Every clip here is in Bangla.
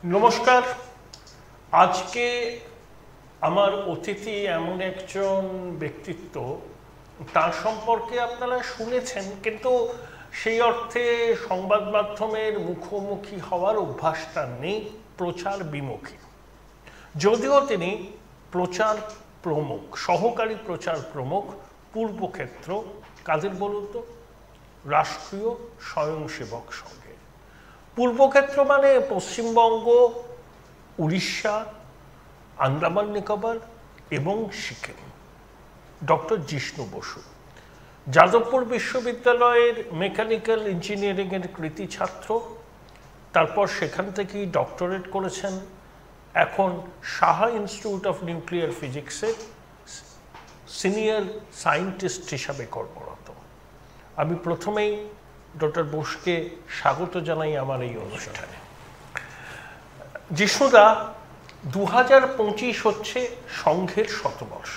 নমস্কার। আজকে আমার অতিথি এমন একজন ব্যক্তিত্ব, তার সম্পর্কে আপনারা শুনেছেন, কিন্তু সেই অর্থে সংবাদ মাধ্যমের মুখোমুখি হওয়ার অভ্যাসটা নেই, প্রচার বিমুখী। যদিও তিনি প্রচার প্রমুখ, সহকারী প্রচার প্রমুখ পূর্বক্ষেত্র, কাদের বলুন তো? রাষ্ট্রীয় স্বয়ংসেবক সংঘে। পূর্বক্ষেত্র মানে পশ্চিমবঙ্গ, উড়িষ্যা, আন্দামান নিকোবর এবং সিকিম। ডক্টর জিষ্ণু বসু যাদবপুর বিশ্ববিদ্যালয়ের মেকানিক্যাল ইঞ্জিনিয়ারিংয়ের কৃতি ছাত্র, তারপর সেখান থেকেই ডক্টরেট করেছেন। এখন সাহা ইনস্টিটিউট অফ নিউক্লিয়ার ফিজিক্সের সিনিয়র সায়েন্টিস্ট হিসাবে কর্মরত। আমি প্রথমেই ডক্টর বোসকে স্বাগত জানাই আমার এই অনুষ্ঠানে। জিষ্ণুদা, 2025 হচ্ছে সংঘের শতবর্ষ।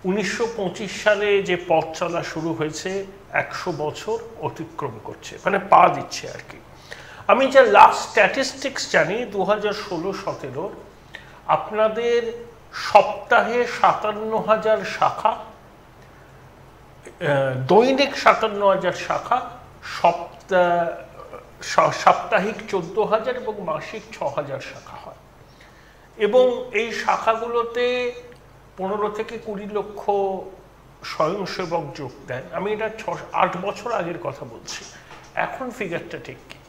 1925 সালে যে পথ চলা শুরু হয়েছে 100 বছর অতিক্রম করছে, মানে পা দিচ্ছে আর কি। আমি যা লাস্ট স্ট্যাটিস্টিক্স জানি 2016-17 আপনাদের সপ্তাহে 57,000 শাখা, দৈনিক 57,000 শাখা, সাপ্তাহিক 14,000 এবং মাসিক 6,000 শাখা হয়। এবং এই শাখাগুলোতে 15 থেকে 20 লক্ষ স্বয়ংসেবক যোগ দেন। আমি এটা 8 বছর আগের কথা বলছি, এখন ফিগারটা ঠিক কি?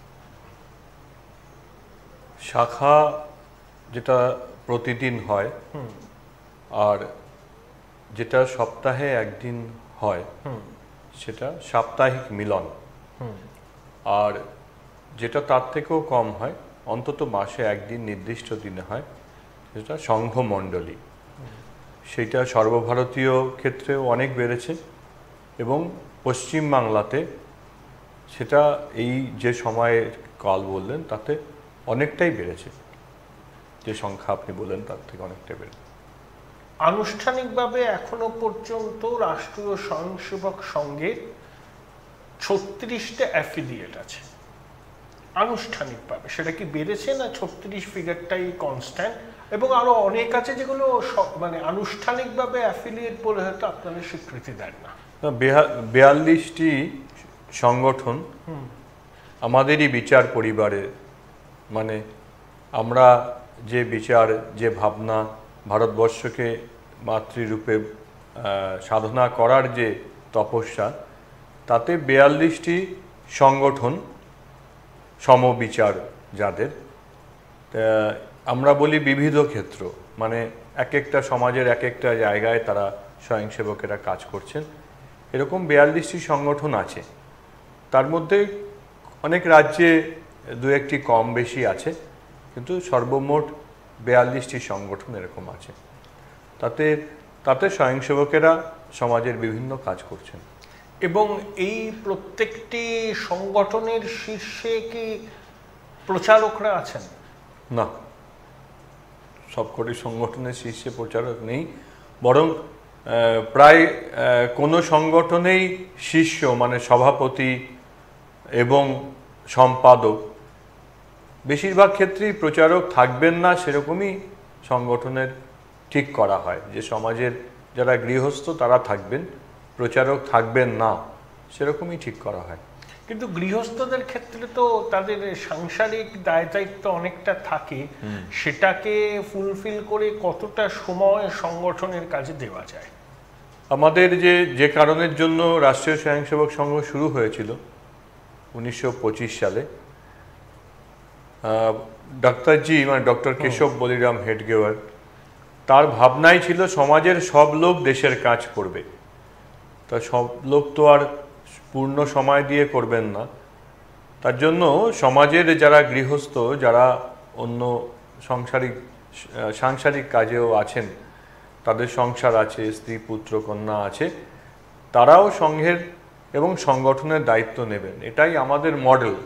শাখা যেটা প্রতিদিন হয় আর যেটা সপ্তাহে একদিন হয় সেটা সাপ্তাহিক মিলন, আর যেটা তার থেকেও কম হয় অন্তত মাসে একদিন নির্দিষ্ট দিনে হয় সেটা সংঘমণ্ডলী। সেইটা সর্বভারতীয় ক্ষেত্রেও অনেক বেড়েছে এবং পশ্চিমবাংলাতে সেটা এই যে সময়ের কাল বললেন তাতে অনেকটাই বেড়েছে। যে সংখ্যা আপনি বললেন তার থেকে অনেকটাই বেড়েছে। আনুষ্ঠানিকভাবে এখনো পর্যন্ত রাষ্ট্রীয় স্বয়ংসেবক সংঘের 36টা অ্যাফিলিয়েট আছে আনুষ্ঠানিকভাবে। সেটা কি বেড়েছে না 36 ফিগারটাই কনস্ট্যান্ট? এবং আরো অনেক আছে যেগুলো মানে আনুষ্ঠানিকভাবে অ্যাফিলিয়েট বলে হয়তো আপনারা স্বীকৃতি দেন না। 42টি সংগঠন আমাদেরই বিচার পরিবারে, মানে আমরা যে বিচার, যে ভাবনা, ভারতবর্ষকে মাতৃরূপে সাধনা করার যে তপস্যা, তাতে 42টি সংগঠন সমবিচার যাদের, আমরা বলি বিবিধ ক্ষেত্র, মানে এক একটা সমাজের এক একটা জায়গায় তারা স্বয়ংসেবকেরা কাজ করছেন। এরকম 42টি সংগঠন আছে। তার মধ্যে অনেক রাজ্যে দু একটি কম বেশি আছে, কিন্তু সর্বমোট 42টি সংগঠন এরকম আছে। তাতে স্বয়ংসেবকেরা সমাজের বিভিন্ন কাজ করছেন। এবং এই প্রত্যেকটি সংগঠনের শীর্ষে কি প্রচারকরা আছেন? না, সবকটি সংগঠনের শীর্ষে প্রচারক নেই, বরং প্রায় কোনো সংগঠনেই শীর্ষ মানে সভাপতি এবং সম্পাদক, বেশিরভাগ ক্ষেত্রেই প্রচারক থাকবেন না, সেরকমই সংগঠনের ঠিক করা হয় যে সমাজের যারা গৃহস্থ তারা থাকবেন, প্রচারক থাকবেন না, সেরকমই ঠিক করা হয়। কিন্তু গৃহস্থদের ক্ষেত্রে তো তাদের সাংসারিক দায় দায়িত্ব অনেকটা থাকে, সেটাকে ফুলফিল করে কতটা সময় সংগঠনের কাজে দেওয়া যায়? আমাদের যে কারণের জন্য রাষ্ট্রীয় স্বয়ংসেবক সংঘ শুরু হয়েছিল 1925 সালে, ডাক্তারজি মানে ডক্টর কেশব বলিরাম হেডগেওয়ার, তার ভাবনাই ছিল সমাজের সব লোক দেশের কাজ করবে। তা সব লোক তো আর পূর্ণ সময় দিয়ে করবেন না, তার জন্য সমাজের যারা গৃহস্থ, যারা অন্য সাংসারিক কাজেও আছেন, তাদের সংসার আছে, স্ত্রী পুত্র কন্যা আছে, তারাও সংঘের এবং সংগঠনের দায়িত্ব নেবেন, এটাই আমাদের মডেল।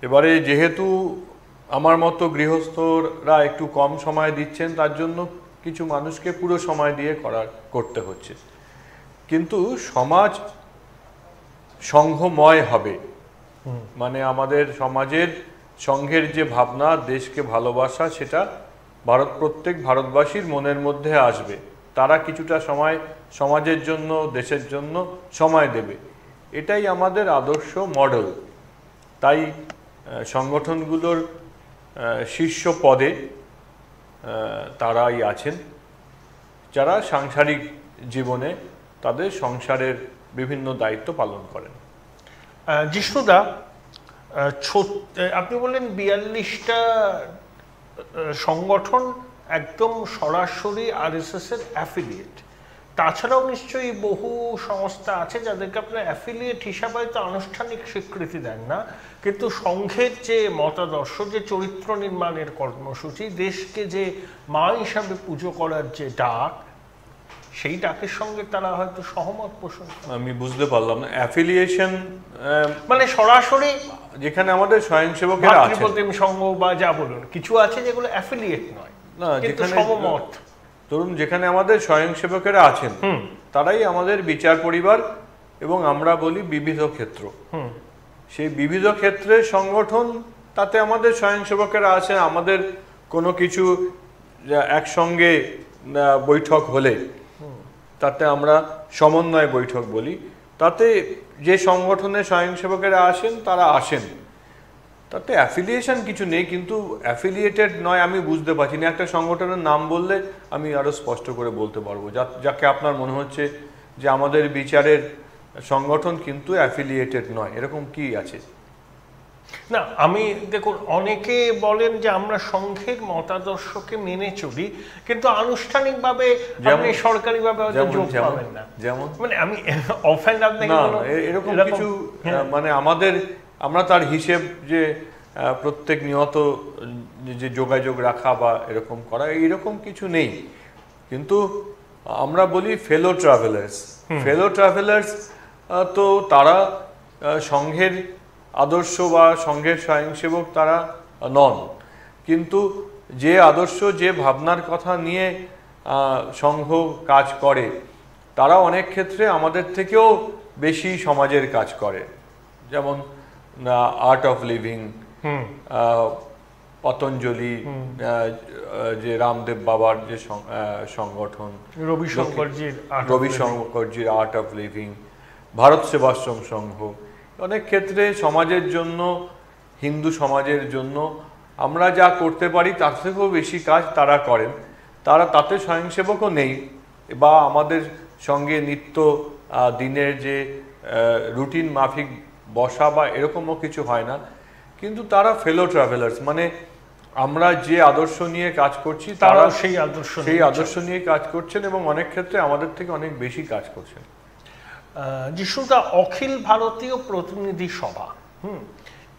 এবারে যেহেতু আমার মতো গৃহস্থরা একটু কম সময় দিচ্ছেন, তার জন্য কিছু মানুষকে পুরো সময় দিয়ে করতে হচ্ছে। কিন্তু সমাজ সংঘময় হবে, মানে আমাদের সমাজের সংঘের যে ভাবনা, দেশকে ভালোবাসা, সেটা প্রত্যেক ভারতবাসীর মনের মধ্যে আসবে। তারা কিছুটা সময় সমাজের জন্য, দেশের জন্য সময় দেবে, এটাই আমাদের আদর্শ মডেল। তাই সংগঠনগুলোর শীর্ষ পদে তারাই আছেন, যারা সাংসারিক জীবনে তাদের সংসারের বিভিন্ন দায়িত্ব পালন করেন। জিষ্ণুদা, আপনি বললেন 42টা সংগঠন একদম সরাসরি আরএসএস এর অ্যাফিলিয়েট। তাছাড়াও নিশ্চয়ই বহু সংস্থা আছে যাদেরকে আপনার অ্যাফিলিয়েট হিসাবে তো আনুষ্ঠানিক স্বীকৃতি দেন না, কিন্তু সংঘের যে মতাদর্শ, যে চরিত্র নির্মাণের কর্মসূচি, দেশকে যে মা হিসাবে পুজো করার যে ডাক, সেই ডাকের সঙ্গে তারা হয়তো সহমত পোষণ। আমি বুঝতে পারলাম না, অ্যাফিলিয়েশন মানে সরাসরি যেখানে আমাদের স্বয়ংসেবকেরা আছেন, ভাতৃপ্রতিম সংঘ বা যা বলুন, কিছু আছে যেগুলো অ্যাফিলিয়েট নয়, না যেখানে সহমত। ধরুন যেখানে আমাদের স্বয়ংসেবকেরা আছেন, তারাই আমাদের বিচার পরিবার, এবং আমরা বলি বিবিধ ক্ষেত্র। সেই বিবিধ ক্ষেত্রের সংগঠন, তাতে আমাদের স্বয়ংসেবকেরা আছেন। আমাদের কোনো কিছু একসঙ্গে বৈঠক হলে তাতে আমরা সমন্বয় বৈঠক বলি, তাতে যে সংগঠনের স্বয়ংসেবকেরা আসেন তারা আসেন, তাতে অ্যাফিলিয়েশন কিছু নেই। কিন্তু অ্যাফিলিয়েটেড নয় আমি বুঝতে পারছি না, একটা সংগঠনের নাম বললে আমি আরো স্পষ্ট করে বলতে পারবো, যাকে আপনার মনে হচ্ছে যে আমাদের বিচারের সংগঠন কিন্তু অ্যাফিলিয়েটেড নয়, এরকম কি আছে? না, আমি দেখুন, অনেকে বলেন যে আমরা সংঘের মতাদর্শকে মেনে চলি, কিন্তু আনুষ্ঠানিকভাবে আপনি সরকারিভাবে হয়তো যোগ পাবেন না। যেমন মানে আমি অফেন্ড আপনাকে না, এরকম কিছু মানে আমরা তার হিসেব যে প্রত্যেক নিয়ত যে যোগাযোগ রাখা বা এরকম করা, এইরকম কিছু নেই। কিন্তু আমরা বলি ফেলো ট্রাভেলার্স, তো তারা সংঘের আদর্শ বা সংঘের স্বয়ংসেবক তারা নন, কিন্তু যে আদর্শ, যে ভাবনার কথা নিয়ে সংঘ কাজ করে, তারা অনেক ক্ষেত্রে আমাদের থেকেও বেশি সমাজের কাজ করে। যেমন আর্ট অফ লিভিং, পতঞ্জলি, যে রামদেব বাবার যে সংগঠন, রবি শঙ্করজির art of living, Bharat Sevashram Sangha, অনেক ক্ষেত্রে সমাজের জন্য, হিন্দু সমাজের জন্য আমরা যা করতে পারি তার থেকেও বেশি কাজ তারা করেন। তাতে স্বয়ংসেবকও নেই, বা আমাদের সঙ্গে নিত্য দিনের যে রুটিন মাফিক বসা বা এরকমও কিছু হয় না, কিন্তু তারা ফেলো ট্রাভেলার্স, মানে আমরা যে আদর্শ নিয়ে কাজ করছি তারা সেই আদর্শ নিয়ে কাজ করছেন, এবং অনেক ক্ষেত্রে আমাদের থেকে অনেক বেশি কাজ করছেন। যিশুদা, অখিল ভারতীয় প্রতিনিধি সভা,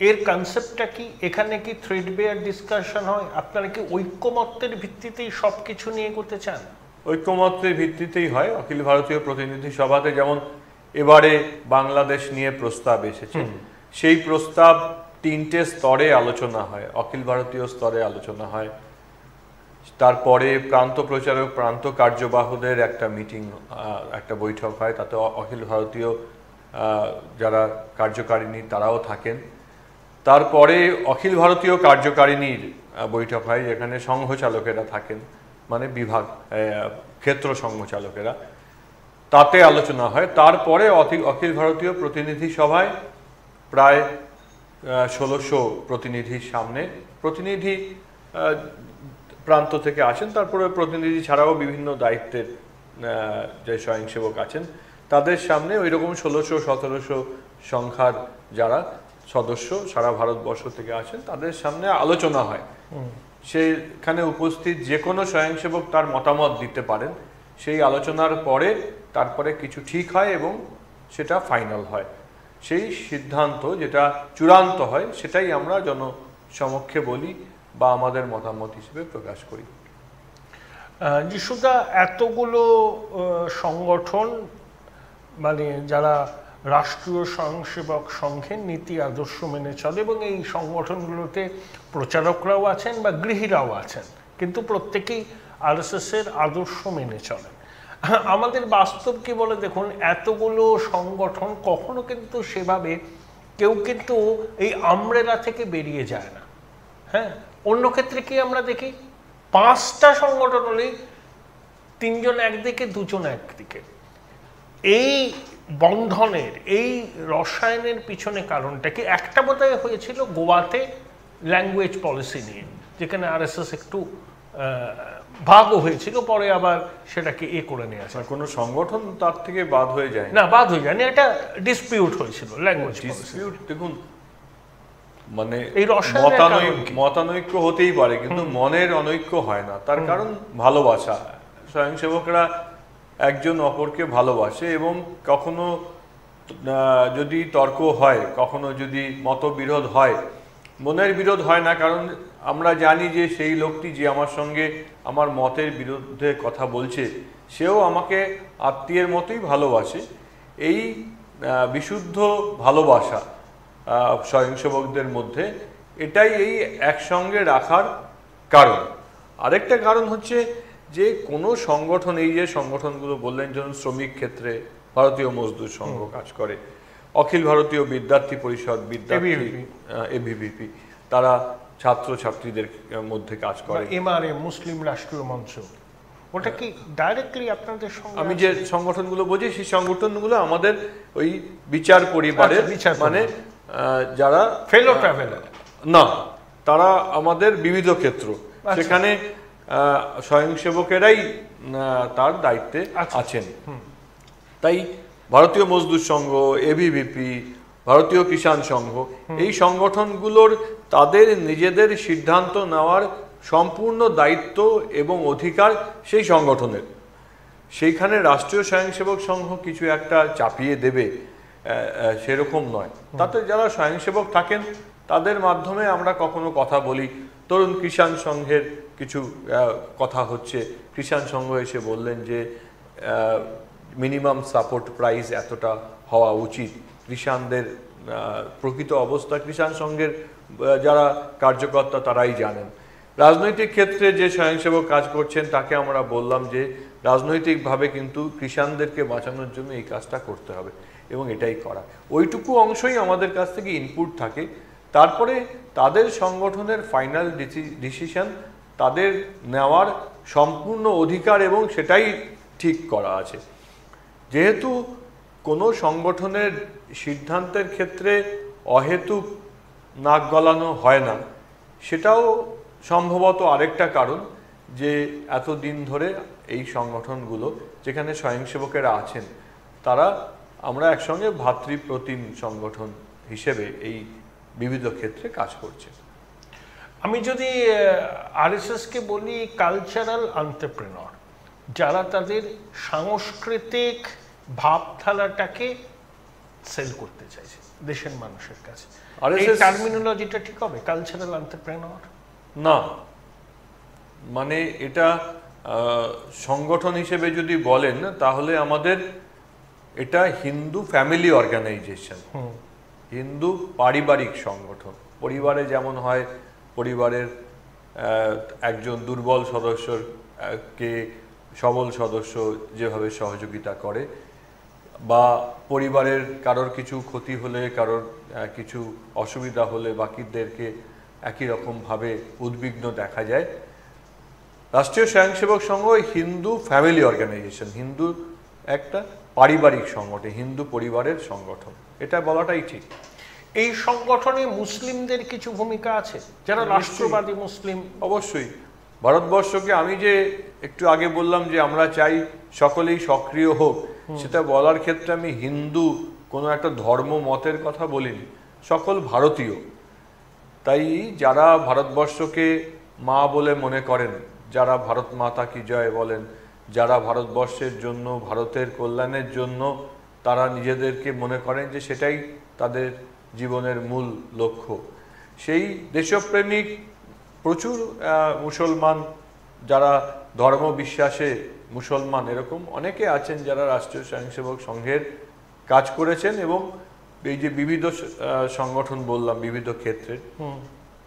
এর কনসেপ্টটা কি? এখানে কি থ্রেডবেয়ার ডিসকাশন হয়? আপনারা কি ঐক্যমত্যের ভিত্তিতেই সবকিছু নিয়ে করতে চান? ঐক্যমত্যের ভিত্তিতেই হয়। অখিল ভারতীয় প্রতিনিধি সভাতে যেমন এবারে বাংলাদেশ নিয়ে প্রস্তাব এসেছে, সেই প্রস্তাব 3টে স্তরে আলোচনা হয়। অখিল ভারতীয় স্তরে আলোচনা হয়, তারপরে প্রান্ত প্রচারক, প্রান্ত কার্যবাহদের একটা মিটিং, একটা বৈঠক হয়, তাতে অখিল ভারতীয় যারা কার্যকারিণী তারাও থাকেন। তারপরে অখিল ভারতীয় কার্যকারিণীর বৈঠক হয়, যেখানে সংঘ চালকেরা থাকেন, মানে বিভাগ ক্ষেত্র সংঘ চালকেরা, তাতে আলোচনা হয়। তারপরে অখিল ভারতীয় প্রতিনিধি সভায় প্রায় 1600 প্রতিনিধির সামনে, প্রতিনিধি প্রান্ত থেকে আসেন, তারপরে প্রতিনিধি ছাড়াও বিভিন্ন দায়িত্বের যে স্বয়ংসেবক আছেন তাদের সামনে ওই রকম 1600-1700 সংখ্যার যারা সদস্য সারা ভারতবর্ষ থেকে আসেন, তাদের সামনে আলোচনা হয়। সেখানে উপস্থিত যে কোনো স্বয়ংসেবক তার মতামত দিতে পারেন। সেই আলোচনার পরে তারপরে কিছু ঠিক হয় এবং সেটা ফাইনাল হয়। সেই সিদ্ধান্ত যেটা চূড়ান্ত হয় সেটাই আমরা জনসমক্ষে বলি বা আমাদের মতামত হিসেবে প্রকাশ করি। যিশুদা, এতগুলো সংগঠন, মানে যারা রাষ্ট্রীয় স্বয়ংসেবক সংঘের নীতি আদর্শ মেনে চলে, এবং এই সংগঠনগুলোতে প্রচারকরাও আছেন বা গৃহীরাও আছেন, কিন্তু প্রত্যেকেই আরএসএস এর আদর্শ মেনে চলেন। আমাদের বাস্তব কি বলে দেখুন, এতগুলো সংগঠন কখনো কিন্তু সেভাবে কেউ কিন্তু এই আমরেলা থেকে বেরিয়ে যায় না। হ্যাঁ, অন্য ক্ষেত্রে কি আমরা দেখি 5টা সংগঠন হলেই 3জন একদিকে 2জন একদিকে। এই বন্ধনের, এই রসায়নের পিছনে কারণটা কি? একটা বোধহয় হয়েছিল গোয়াতে ল্যাঙ্গুয়েজ পলিসি নিয়ে, যেখানে আরএসএস একটু ভাগও হয়েছিল, পরে আবার সেটাকে করে নিয়ে আসে। কোনো সংগঠন তার থেকে বাদ হয়ে যায় না, বাদ হয়ে যায়নি, একটা ডিসপিউট হয়েছিল ল্যাঙ্গুয়েজ ডিসপিউট। দেখুন, মানে এই মতানৈক্য হতেই পারে, কিন্তু মনের অনৈক্য হয় না। তার কারণ ভালোবাসা। স্বয়ংসেবকরা একজন অপরকে ভালোবাসে, এবং কখনো যদি তর্ক হয়, কখনো যদি মতবিরোধ হয়, মনের বিরোধ হয় না, কারণ আমরা জানি যে সেই লোকটি যে আমার সঙ্গে আমার মতের বিরুদ্ধে কথা বলছে, সেও আমাকে আত্মীয়ের মতোই ভালোবাসে। এই বিশুদ্ধ ভালোবাসা স্বয়ংসেবকদের মধ্যে, এটাই এই একসঙ্গে রাখার কারণ। আরেকটা কারণ হচ্ছে যে কোনো সংগঠন, এই যে সংগঠনগুলো বললেন, যেমন শ্রমিক ক্ষেত্রে ভারতীয় মজদুর সংঘ কাজ করে, অখিল ভারতীয় বিদ্যার্থী পরিষদ, এবিভিপি, তারা ছাত্রছাত্রীদের মধ্যে কাজ করে। এমআরএম, মুসলিম রাষ্ট্রীয় মঞ্চ, ওটা কি ডাইরেক্টলি আপনাদের সঙ্গে? আমি যে সংগঠনগুলো বুঝি, সেই সংগঠনগুলো আমাদের ওই বিচার পরিবারের, মানে যারা ফেলো ট্রাভেলার না, তারা আমাদের বিবিধ ক্ষেত্র, সেখানে স্বয়ংসেবকেরাই তার দায়িত্বে আছেন। তাই ভারতীয় মজদুর সংঘ, এবিভিপি, ভারতীয় কিষাণ সংঘ, এই সংগঠনগুলোর তাদের নিজেদের সিদ্ধান্ত নেওয়ার সম্পূর্ণ দায়িত্ব এবং অধিকার সেই সংগঠনের। সেইখানে রাষ্ট্রীয় স্বয়ংসেবক সংঘ কিছু একটা চাপিয়ে দেবে সেরকম নয়। তাতে যারা স্বয়ংসেবক থাকেন তাদের মাধ্যমে আমরা কখনো কথা বলি। তরুণ কিষাণ সংঘের কিছু কথা হচ্ছে, কিষাণ সংঘ এসে বললেন যে মিনিমাম সাপোর্ট প্রাইস এতটা হওয়া উচিত। কিষাণদের প্রকৃত অবস্থা কিষাণ সংঘের যারা কার্যকর্তা তারাই জানেন। রাজনৈতিক ক্ষেত্রে যে স্বয়ংসেবক কাজ করছেন তাকে আমরা বললাম যে রাজনৈতিকভাবে কিন্তু কিষাণদেরকে বাঁচানোর জন্য এই কাজটা করতে হবে, এবং এটাই করা। ওইটুকু অংশই আমাদের কাছ থেকে ইনপুট থাকে। তারপরে তাদের সংগঠনের ফাইনাল ডিসিশন তাদের নেওয়ার সম্পূর্ণ অধিকার, এবং সেটাই ঠিক করা আছে। যেহেতু কোনো সংগঠনের সিদ্ধান্তের ক্ষেত্রে অহেতুক নাক গলানো হয় না, সেটাও সম্ভবত আরেকটা কারণ যে এতদিন ধরে এই সংগঠনগুলো যেখানে স্বয়ংসেবকেরা আছেন, তারা আমরা একসঙ্গে ভাতৃপ্রতিম সংগঠন হিসেবে এই বিবিধ ক্ষেত্রে কাজ করছে। আমি যদি আরএসএসকে বলি কালচারাল এন্টারপ্রেনার, যারা তাদের সাংস্কৃতিক ভাবধারাটাকে সেল করতে চাইছে দেশের মানুষের কাছে, এই টার্মিনোলজিটা ঠিক হবে? কালচারাল এন্টারপ্রেনার না, মানে এটা সংগঠন হিসেবে যদি বলেন তাহলে আমাদের এটা হিন্দু ফ্যামিলি অর্গানাইজেশন, হিন্দু পারিবারিক সংগঠন। পরিবারে যেমন হয়, পরিবারের একজন দুর্বল সদস্যকে সবল সদস্য যেভাবে সহযোগিতা করে, বা পরিবারের কারোর কিছু ক্ষতি হলে, কারোর কিছু অসুবিধা হলে বাকিদেরকে একই রকমভাবে উদ্বিগ্ন দেখা যায়। রাষ্ট্রীয় স্বয়ংসেবক সংঘ হিন্দু ফ্যামিলি অর্গানাইজেশন, হিন্দু একটা পারিবারিক সংগঠন, হিন্দু পরিবারের সংগঠন, এটা বলাটাই ঠিক। এই সংগঠনে মুসলিমদের কিছু ভূমিকা আছে, যারা রাষ্ট্রবাদী মুসলিম? অবশ্যই। ভারতবর্ষকে আমি যে একটু আগে বললাম যে আমরা চাই সকলেই সক্রিয় হোক, সেটা বলার ক্ষেত্রে আমি হিন্দু কোনো একটা ধর্ম মতের কথা বলিনি, সকল ভারতীয়। তাই যারা ভারতবর্ষকে মা বলে মনে করেন, যারা ভারত মাতা কি জয় বলেন, যারা ভারতবর্ষের জন্য, ভারতের কল্যাণের জন্য তারা নিজেদেরকে মনে করেন যে সেটাই তাদের জীবনের মূল লক্ষ্য, সেই দেশপ্রেমিক প্রচুর মুসলমান, যারা ধর্ম বিশ্বাসে মুসলমান, এরকম অনেকে আছেন যারা রাষ্ট্রীয় স্বয়ংসেবক সংঘের কাজ করেছেন, এবং এই যে বিবিধ সংগঠন বললাম বিবিধ ক্ষেত্রে,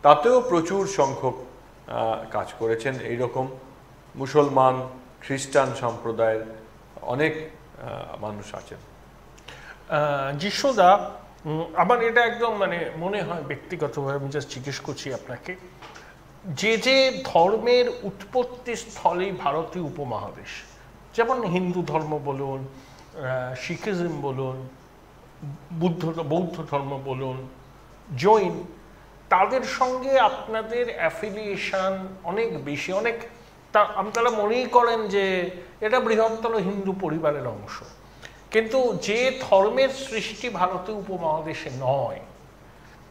তাতেও প্রচুর সংখ্যক কাজ করেছেন। এইরকম মুসলমান, খ্রিস্টান সম্প্রদায়ের অনেক মানুষ আছেন। যিশুদা, আমার এটা একদম মানে মনে হয় ব্যক্তিগতভাবে, আমি জাস্ট জিজ্ঞেস করছি আপনাকে, যে যে ধর্মের উৎপত্তি স্থলেই ভারতীয় উপমহাদেশ, যেমন হিন্দু ধর্ম বলুন, শিখিজম বলুন, বৌদ্ধ ধর্ম বলুন, জৈন, তাদের সঙ্গে আপনাদের অ্যাফিলিয়েশন অনেক বেশি, অনেক আপনারা মনেই করেন যে এটা বৃহত্তর হিন্দু পরিবারের অংশ। কিন্তু যে ধর্মের সৃষ্টি ভারতীয় উপমহাদেশে নয়,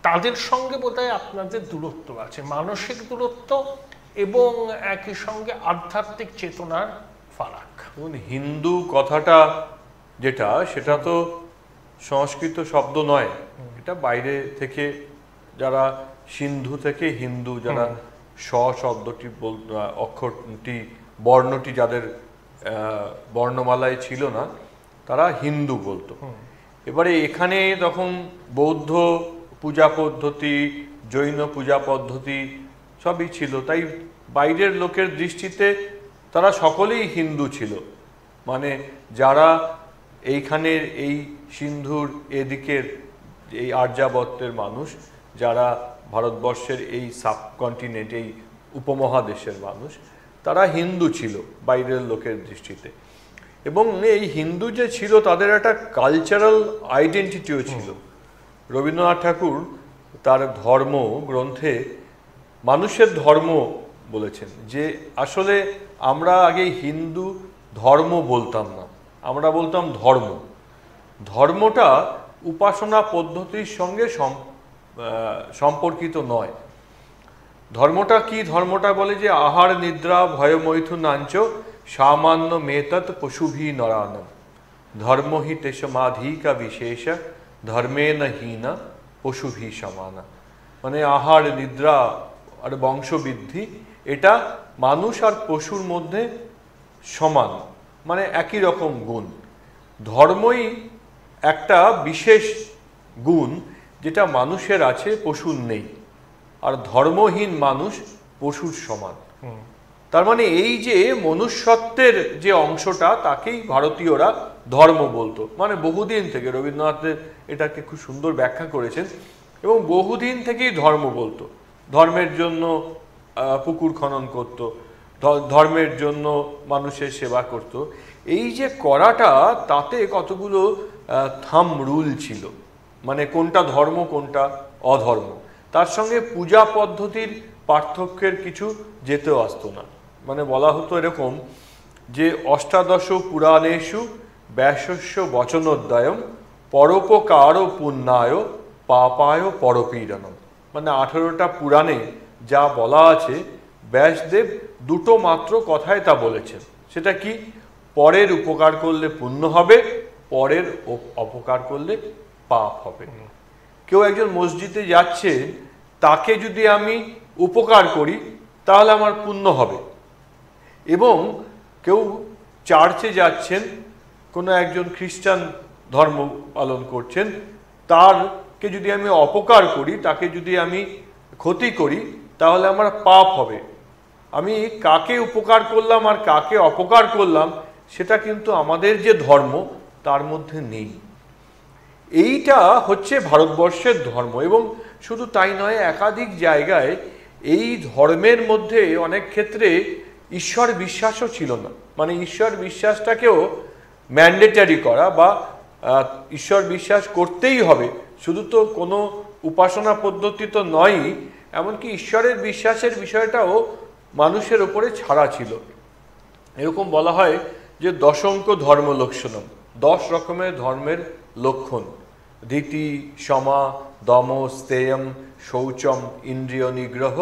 তাদের সঙ্গে বোধহয় আপনাদের দূরত্ব আছে, মানসিক দূরত্ব এবং একই সঙ্গে আধ্যাত্মিক চেতনার ফারাক। হিন্দু কথাটা যেটা, সেটা তো সংস্কৃত শব্দ নয়, এটা বাইরে থেকে যারা সিন্ধু থেকে হিন্দু, যারা শব্দটি অক্ষরটি বর্ণটি যাদের বর্ণমালায় ছিল না, তারা হিন্দু বলতো। এবারে এখানে তখন বৌদ্ধ পূজা পদ্ধতি, জৈন পূজা পদ্ধতি সবই ছিল, তাই বাইরের লোকের দৃষ্টিতে তারা সকলেই হিন্দু ছিল। মানে যারা এইখানের এই সিন্ধুর এদিকের এই আর্যাবর্তের মানুষ, যারা ভারতবর্ষের এই সাবকন্টিনেন্ট, এই উপমহাদেশের মানুষ, তারা হিন্দু ছিল বাইরের লোকের দৃষ্টিতে। এবং এই হিন্দু যে ছিল, তাদের একটা কালচারাল আইডেন্টিটিও ছিল। রবীন্দ্রনাথ ঠাকুর তার ধর্ম গ্রন্থে মানুষের ধর্ম বলেছেন, যে আসলে আমরা আগে হিন্দু ধর্ম বলতাম না, আমরা বলতাম ধর্ম। ধর্মটা উপাসনা পদ্ধতির সঙ্গে সম্পর্কিত নয়। ধর্মটা কি? ধর্মটা বলে যে আহার নিদ্রা ভয় মৈথুনাঞ্চ সামান্য মেতৎ পশুভি নরানম ধর্ম হি তেষমাধিকা বিশেষ ধর্মেন হীনা পশুভি সমানা। মানে আহার নিদ্রা আর বংশবৃদ্ধি, এটা মানুষ আর পশুর মধ্যে সমান, মানে একই রকম গুণ। ধর্মই একটা বিশেষ গুণ যেটা মানুষের আছে, পশুর নেই। আর ধর্মহীন মানুষ পশুর সমান। তার মানে এই যে মনুষ্যত্বের যে অংশটা, তাকেই ভারতীয়রা ধর্ম বলতো। মানে বহুদিন থেকে রবীন্দ্রনাথের এটাকে খুব সুন্দর ব্যাখ্যা করেছেন, এবং বহুদিন থেকেই ধর্ম বলতো। ধর্মের জন্য পুকুর খনন করত, ধর্মের জন্য মানুষের সেবা করত। এই যে করাটা, তাতে কতগুলো থাম রুল ছিল, মানে কোনটা ধর্ম কোনটা অধর্ম। তার সঙ্গে পূজা পদ্ধতির পার্থক্যের কিছু যেতেও আসতো না। মানে বলা হতো এরকম যে অষ্টাদশ পুরাণেষু ব্যাসস্য বচনোদ্দায়ম পরোপকার পুণ্যায় পাপায় পরপীড়নম। মানে 18টা পুরাণে যা বলা আছে, ব্যাসদেব দুটো মাত্র কথায় তা বলেছেন। সেটা কি? পরের উপকার করলে পুণ্য হবে, পরের অপকার করলে পাপ হবে। কেউ একজন মসজিদে যাচ্ছে, তাকে যদি আমি উপকার করি তাহলে আমার পুণ্য হবে। এবং কেউ চার্চে যাচ্ছেন, কোনো একজন খ্রিস্টান ধর্ম পালন করছেন, তারকে যদি আমি অপকার করি, তাকে যদি আমি ক্ষতি করি, তাহলে আমার পাপ হবে। আমি কাকে উপকার করলাম আর কাকে অপকার করলাম, সেটা কিন্তু আমাদের যে ধর্ম তার মধ্যে নেই। এইটা হচ্ছে ভারতবর্ষের ধর্ম। এবং শুধু তাই নয়, একাধিক জায়গায় এই ধর্মের মধ্যে অনেক ক্ষেত্রে ঈশ্বর বিশ্বাসও ছিল না। মানে ঈশ্বর বিশ্বাসটাকেও ম্যান্ডেটারি করা, বা ঈশ্বর বিশ্বাস করতেই হবে, শুধু তো কোনো উপাসনা পদ্ধতি তো নয়ই, এমনকি ঈশ্বরের বিশ্বাসের বিষয়টাও মানুষের ওপরে ছাড়া ছিল। এরকম বলা হয় যে দশঙ্ক ধর্ম লক্ষণম, 10 রকমের ধর্মের লক্ষণ। ধীতি, সমা, দম, স্তেয়ম, শৌচম, ইন্দ্রিয় নিগ্রহ,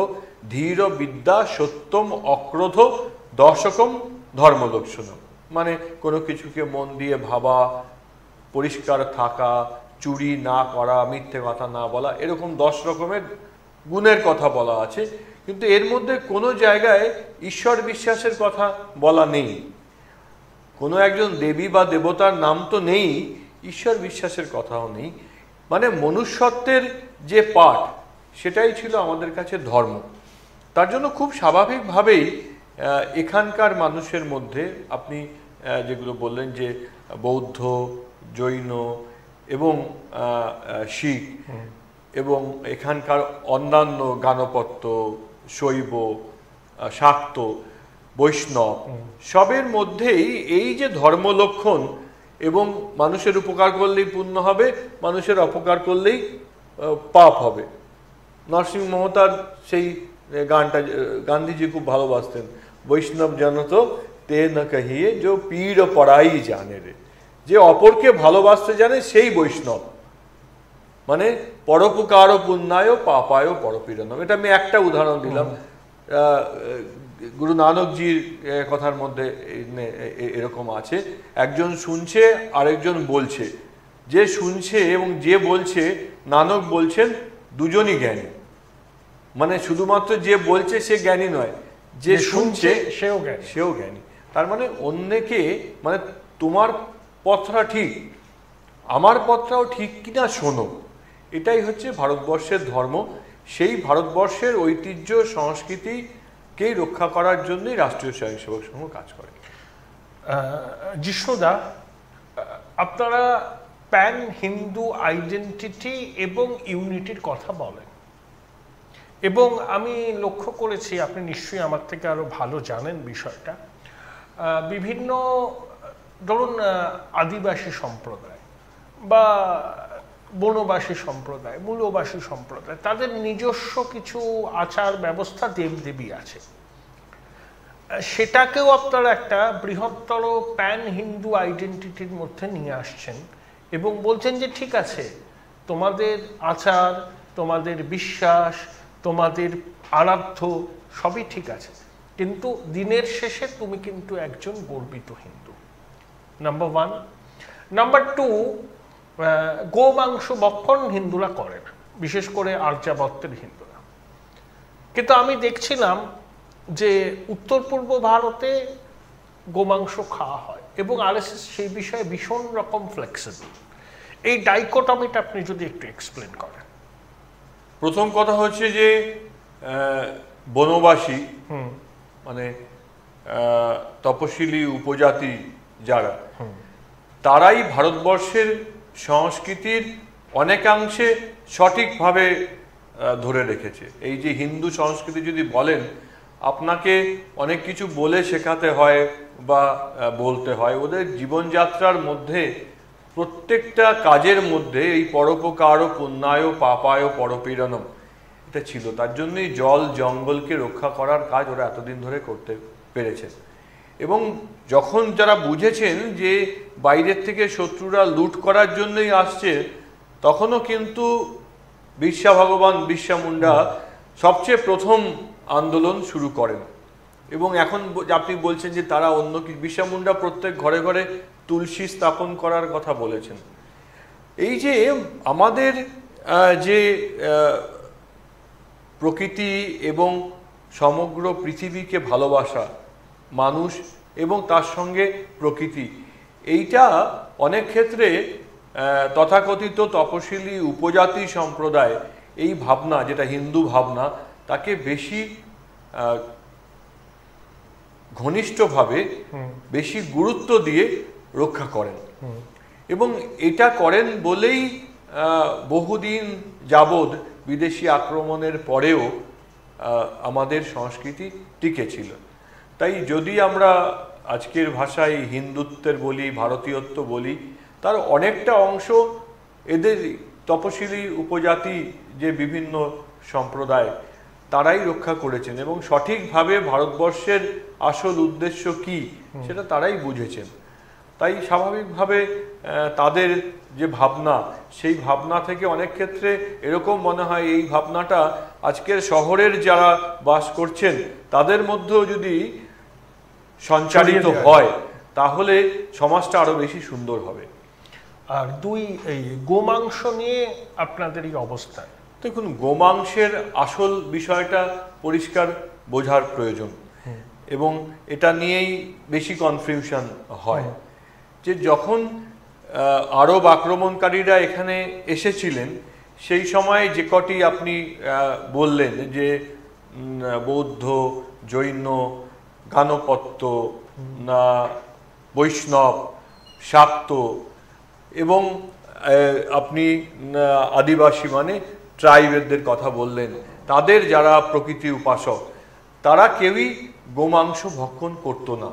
ধীর, বিদ্যা, সত্যম, অক্রোধ, দশকম ধর্ম লক্ষণম। মানে কোনো কিছুকে মন দিয়ে ভাবা, পরিষ্কার থাকা, চুরি না করা, মিথ্যে কথা না বলা, এরকম 10 রকমের গুণের কথা বলা আছে। কিন্তু এর মধ্যে কোনো জায়গায় ঈশ্বর বিশ্বাসের কথা বলা নেই। কোনো একজন দেবী বা দেবতার নাম তো নেই, ঈশ্বর বিশ্বাসের কথাও নেই। মানে মনুষ্যত্বের যে পাঠ, সেটাই ছিল আমাদের কাছে ধর্ম। তার জন্য খুব স্বাভাবিকভাবেই এখানকার মানুষের মধ্যে আপনি যেগুলো বললেন যে বৌদ্ধ, জৈন এবং শিখ এবং এখানকার অন্যান্য গানপত্য, শৈব, শাক্ত, বৈষ্ণব, সবের মধ্যেই এই যে ধর্ম লক্ষণ এবং মানুষের উপকার করলেই পুণ্য হবে, মানুষের অপকার করলেই পাপ হবে। নরসিংহ মহতার সেই গানটা গান্ধীজি খুব ভালোবাসতেন, বৈষ্ণব জানত তে না কহিয়ে যে পীর পড়াই জানে রে, যে অপরকে ভালোবাসতে জানে সেই বৈষ্ণব, মানে পরোপকার পুণ্যায় পাপায় পরপীড়নম। এটা আমি একটা উদাহরণ দিলাম। গুরু নানকজির কথার মধ্যে এরকম আছে, একজন শুনছে আরেকজন বলছে, যে শুনছে এবং যে বলছে, নানক বলছেন দুজনই জ্ঞানী। মানে শুধুমাত্র যে বলছে সে জ্ঞানী নয়, যে শুনছে সেও জ্ঞানী। তার মানে অন্যকে, মানে তোমার পথটা ঠিক, আমার পথটাও ঠিক কিনা শোনো, এটাই হচ্ছে ভারতবর্ষের ধর্ম। সেই ভারতবর্ষের ঐতিহ্য সংস্কৃতিকেই রক্ষা করার জন্যই রাষ্ট্রীয় স্বয়ংসেবক সংঘ কাজ করে। জিষ্ণুদা, আপনারা প্যান হিন্দু আইডেন্টিটি এবং ইউনিটির কথা বলেন, এবং আমি লক্ষ্য করেছি, আপনি নিশ্চয়ই আমার থেকে আরো ভালো জানেন বিষয়টা, বিভিন্ন ধরুন আদিবাসী সম্প্রদায় বা বনবাসী সম্প্রদায়, মূলবাসী সম্প্রদায়, তাদের নিজস্ব কিছু আচার ব্যবস্থা, দেবদেবী আছে, সেটাকেও আপনারা একটা বৃহত্তর প্যান হিন্দু আইডেন্টিটির মধ্যে নিয়ে আসছেন এবং বলছেন যে ঠিক আছে, তোমাদের আচার, তোমাদের বিশ্বাস, তোমাদের আরাধ্য সবই ঠিক আছে, কিন্তু দিনের শেষে তুমি কিন্তু একজন গর্বিত Hindu. Number one. Number two, গোমাংস ভক্ষণ হিন্দুরা করে না, বিশেষ করে আর্যাবর্তের হিন্দুরা। কিন্তু আমি দেখছিলাম যে উত্তর পূর্ব ভারতে গোমাংস খাওয়া হয় এবং আরএসএস সেই বিষয়ে ভীষণ রকম ফ্লেক্সিবল। এই ডাইকোটমিটা আপনি যদি একটু এক্সপ্লেন করেন। প্রথম কথা হচ্ছে যে বনবাসী, মানে তপশিলি উপজাতি যারা, তারাই ভারতবর্ষের সংস্কৃতির অনেকাংশে সঠিকভাবে ধরে রেখেছে। এই যে হিন্দু সংস্কৃতি যদি বলেন, আপনাকে অনেক কিছু বলে শেখাতে হয় বা বলতে হয়, ওদের জীবনযাত্রার মধ্যে প্রত্যেকটা কাজের মধ্যে এই পরোপকার পুণ্যায় পাপায় পরপীড়নম এটা ছিল। তার জন্যই জল জঙ্গলকে রক্ষা করার কাজ ওরা এতদিন ধরে করতে পেরেছে। এবং যখন যারা বুঝেছেন যে বাইরের থেকে শত্রুরা লুট করার জন্যই আসছে, তখনও কিন্তু বিরসা ভগবান, বিরসা মুন্ডা সবচেয়ে প্রথম আন্দোলন শুরু করেন। এবং এখন আপনি বলছেন যে তারা অন্য কি, বিরসা মুন্ডা প্রত্যেক ঘরে ঘরে তুলসী স্থাপন করার কথা বলেছেন। এই যে আমাদের যে প্রকৃতি এবং সমগ্র পৃথিবীকে ভালোবাসা, মানুষ এবং তার সঙ্গে প্রকৃতি, এইটা অনেক ক্ষেত্রে তথাকথিত তপশিলি উপজাতি সম্প্রদায় এই ভাবনা, যেটা হিন্দু ভাবনা, তাকে বেশি ঘনিষ্ঠভাবে, বেশি গুরুত্ব দিয়ে রক্ষা করেন। এবং এটা করেন বলেই বহুদিন যাবৎ বিদেশি আক্রমণের পরেও আমাদের সংস্কৃতি টিকে ছিল। তাই যদি আমরা আজকের ভাষায় হিন্দুত্বের বলি, ভারতীয়ত্ব বলি, তার অনেকটা অংশ এদের তপশিলি উপজাতি যে বিভিন্ন সম্প্রদায়, তারাই রক্ষা করেছেন এবং সঠিকভাবে ভারতবর্ষের আসল উদ্দেশ্য কি সেটা তারাই বুঝেছেন। তাই স্বাভাবিকভাবে তাদের যে ভাবনা, সেই ভাবনা থেকে অনেক ক্ষেত্রে এরকম মনে হয় এই ভাবনাটা আজকের শহরের যারা বাস করছেন তাদের মধ্যেও যদি সঞ্চারিত হয়, তাহলে সমাজটা আরো বেশি সুন্দর হবে। আর দুই, এই গোমাংস নিয়ে আপনাদের এই অবস্থান। দেখুন, গোমাংসের আসল বিষয়টা পরিষ্কার বোঝার প্রয়োজন এবং এটা নিয়েই বেশি কনফিউশন হয়। যে যখন আরব আক্রমণকারীরা এখানে এসেছিলেন, সেই সময় যে কটি আপনি বললেন যে বৌদ্ধ, জৈন, গানপত্য, বৈষ্ণব, শাক্ত এবং আপনি আদিবাসী মানে ট্রাইবেরদের কথা বললেন, তাদের যারা প্রকৃতি উপাসক তারা কেউই গোমাংস ভক্ষণ করতো না,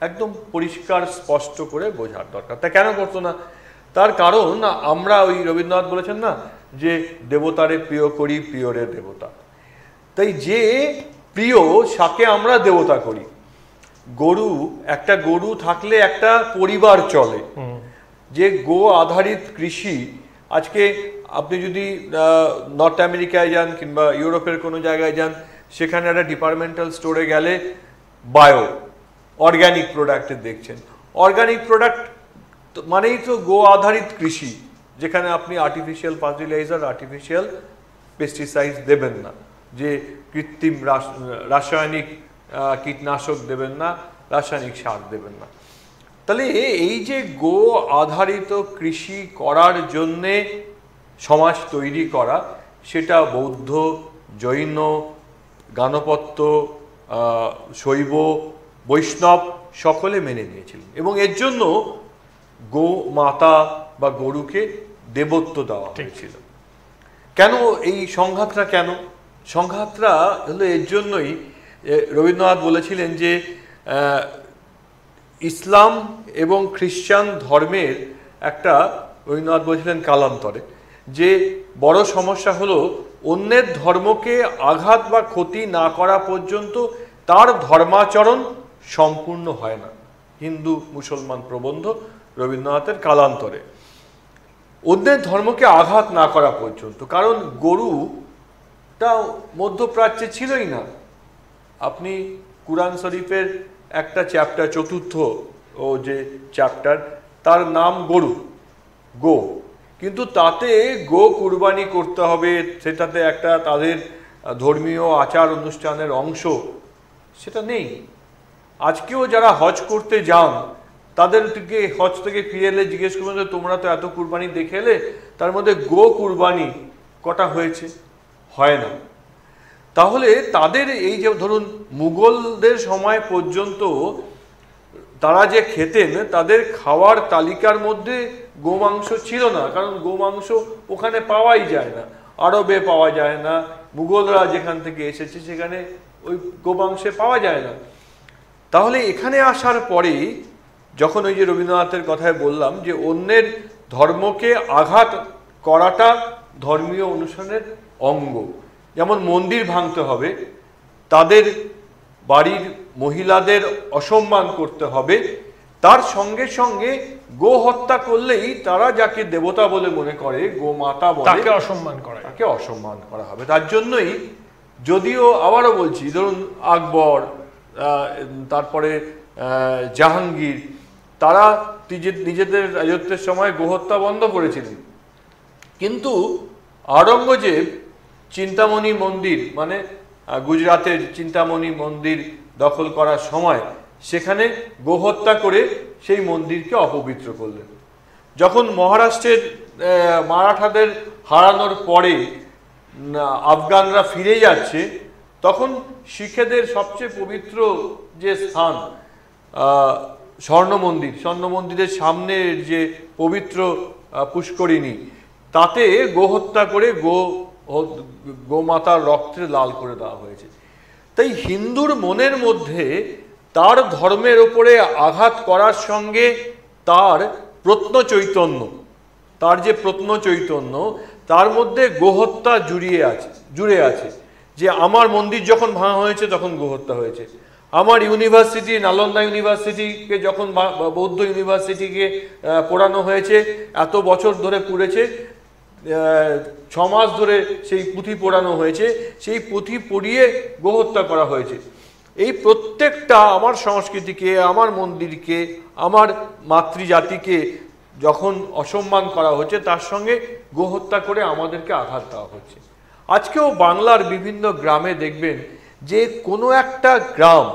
একদম পরিষ্কার স্পষ্ট করে বোঝার দরকার। তা কেন করতো না? তার কারণ আমরা ওই রবীন্দ্রনাথ বলেছেন না যে দেবতারে প্রিয় করি প্রিয়রে দেবতা, তাই যে প্রিয় সাকে আমরা দেবতা করি। একটা গরু থাকলে একটা পরিবার চলে। যে গো আধারিত কৃষি, আজকে আপনি যদি নর্থ আমেরিকায় যান কিংবা ইউরোপের কোনো জায়গায় যান, সেখানে একটা ডিপার্টমেন্টাল স্টোরে গেলে বায়ো অর্গ্যানিক প্রোডাক্টের দেখছেন। অর্গ্যানিক প্রোডাক্ট মানেই তো গো আধারিত কৃষি, যেখানে আপনি আর্টিফিশিয়াল ফার্টিলাইজার, আর্টিফিশিয়াল পেস্টিসাইড দেবেন না, যে কৃত্রিম রাসায়নিক কীটনাশক দেবেন না, রাসায়নিক সার দেবেন না। তাহলে এই যে গো আধারিত কৃষি করার জন্যে সমাজ তৈরি করা, সেটা বৌদ্ধ, জৈন, গাণপত্য, শৈব, বৈষ্ণব সকলে মেনে নিয়েছিলেন এবং এর জন্য গো মাতা বা গরুকে দেবত্ব দেওয়া হয়েছিল। কেন এই সংঘাতটা? কেন সংঘাতটা হলো এর জন্যই, রবীন্দ্রনাথ বলেছিলেন যে ইসলাম এবং খ্রিস্টান ধর্মের একটা, রবীন্দ্রনাথ বলেছিলেন কালান্তরে, যে বড় সমস্যা হলো অন্যের ধর্মকে আঘাত বা ক্ষতি না করা পর্যন্ত তার ধর্মাচরণ সম্পূর্ণ হয় না। হিন্দু মুসলমান প্রবন্ধ, রবীন্দ্রনাথের কালান্তরে। অন্যের ধর্মকে আঘাত না করা পর্যন্ত, কারণ গরুটা মধ্যপ্রাচ্যে ছিলই না। আপনি কুরআন শরীফের একটা চ্যাপ্টার, চতুর্থ ও যে চ্যাপ্টার, তার নাম গরু, গো, কিন্তু তাতে গো কুরবানি করতে হবে, সেটাতে একটা তাদের ধর্মীয় আচার অনুষ্ঠানের অংশ, সেটা নেই। আজকেও যারা হজ করতে যান, তাদেরকে হজ থেকে ফিরে এলে জিজ্ঞেস করবেন যে তোমরা তো এত কুরবানি দেখে এলে, তার মধ্যে গো কুরবানি কটা হয়েছে? হয় না। তাহলে তাদের এই যে ধরুন মুঘলদের সময় পর্যন্ত তারা যে খেতেন, তাদের খাওয়ার তালিকার মধ্যে গোমাংস ছিল না, কারণ গোমাংস ওখানে পাওয়াই যায় না, আরবে পাওয়া যায় না, মুঘলরা যেখান থেকে এসেছে সেখানে ওই গোমাংসে পাওয়া যায় না। তাহলে এখানে আসার পরেই যখন ওই যে রবীন্দ্রনাথের কথায় বললাম যে অন্যের ধর্মকে আঘাত করাটা ধর্মীয় অনুষ্ঠানের অঙ্গ, যেমন মন্দির ভাঙতে হবে, তাদের বাড়ির মহিলাদের অসম্মান করতে হবে, তার সঙ্গে সঙ্গে গো হত্যা করলেই তারা যাকে দেবতা বলে মনে করে, গো মাতা বলে, তাকে অসম্মান করা হবে। তার জন্যই, যদিও আবারও বলছি, ধরুন আকবর, তারপরে জাহাঙ্গীর, তারা নিজেদের রাজত্বের সময় গোহত্যা বন্ধ করেছিলেন, কিন্তু আওরঙ্গজেব চিন্তামণি মন্দির, মানে গুজরাটের চিন্তামণি মন্দির দখল করার সময় সেখানে গোহত্যা করে সেই মন্দিরকে অপবিত্র করলেন। যখন মহারাষ্ট্রের মারাঠাদের হারানোর পরে আফগানরা ফিরে যাচ্ছে, তখন শিখেদের সবচেয়ে পবিত্র যে স্থান স্বর্ণ মন্দিরের সামনের যে পবিত্র পুষ্করিণী, তাতে গোহত্যা করে গোমাতার রক্তে লাল করে দেওয়া হয়েছে। তাই হিন্দুর মনের মধ্যে তার ধর্মের ওপরে আঘাত করার সঙ্গে তার প্রত্ন চৈতন্য, তার মধ্যে গোহত্যা জুড়ে আছে। যে আমার মন্দির যখন ভাঙা হয়েছে তখন গোহত্যা হয়েছে, আমার ইউনিভার্সিটি, নালন্দা ইউনিভার্সিটিকে যখন বৌদ্ধ ইউনিভার্সিটিকে পোড়ানো হয়েছে, এত বছর ধরে পুড়েছে, 6 মাস ধরে সেই পুঁথি পোড়ানো হয়েছে, সেই পুঁথি পড়িয়ে গোহত্যা করা হয়েছে। এই প্রত্যেকটা আমার সংস্কৃতিকে, আমার মন্দিরকে, আমার মাতৃজাতিকে যখন অসম্মান করা হচ্ছে, তার সঙ্গে গোহত্যা করে আমাদেরকে আঘাত দেওয়া হচ্ছে। আজকেও বাংলার বিভিন্ন গ্রামে দেখবেন যে কোনো একটা গ্রাম,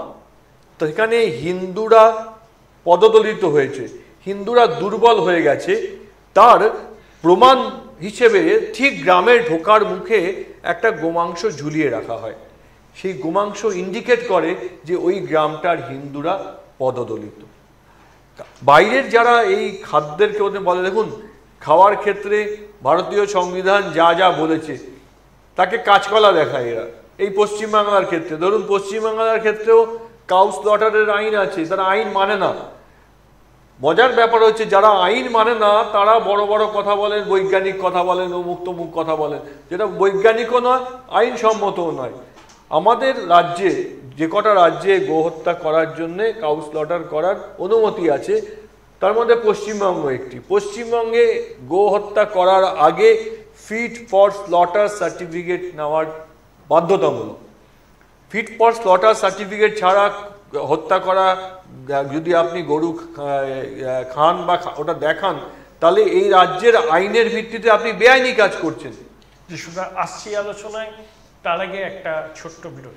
সেখানে হিন্দুরা পদদলিত হয়েছে, হিন্দুরা দুর্বল হয়ে গেছে, তার প্রমাণ হিসেবে ঠিক গ্রামের ঢোকার মুখে একটা গোমাংস ঝুলিয়ে রাখা হয়। সেই গোমাংস ইন্ডিকেট করে যে ওই গ্রামটার হিন্দুরা পদদলিত। বাইরের যারা এই খাদ্যের বলে, দেখুন খাওয়ার ক্ষেত্রে ভারতীয় সংবিধান যা যা বলেছে, তাকে কাঁচকলা দেখায় এরা। এই পশ্চিমবাংলার ক্ষেত্রে ধরুন, পশ্চিমবাংলার ক্ষেত্রেও কাউ স্লটারের আইন আছে, তারা আইন মানে না। মজার ব্যাপার হচ্ছে যারা আইন মানে না তারা বড় বড় কথা বলেন, বৈজ্ঞানিক কথা বলেন, অমুক তমুক কথা বলেন, যেটা বৈজ্ঞানিকও নয়, আইনসম্মতও নয়। আমাদের রাজ্যে যে কটা রাজ্যে গোহত্যা করার জন্যে কাউ স্লটার করার অনুমতি আছে তার মধ্যে পশ্চিমবঙ্গ একটি। পশ্চিমবঙ্গে গোহত্যা করার আগে ফিট ফর স্লটার সার্টিফিকেট নেওয়ার বাধ্যতামূলক। ফিট ফর স্লটার সার্টিফিকেট ছাড়া হত্যা করা, যদি আপনি গরু খান বা ওটা দেখান, তাহলে এই রাজ্যের আইনের ভিত্তিতে আপনি বেআইনি কাজ করছেন। আসছি আলোচনায়, তার আগে একটা ছোট্ট বিরতি।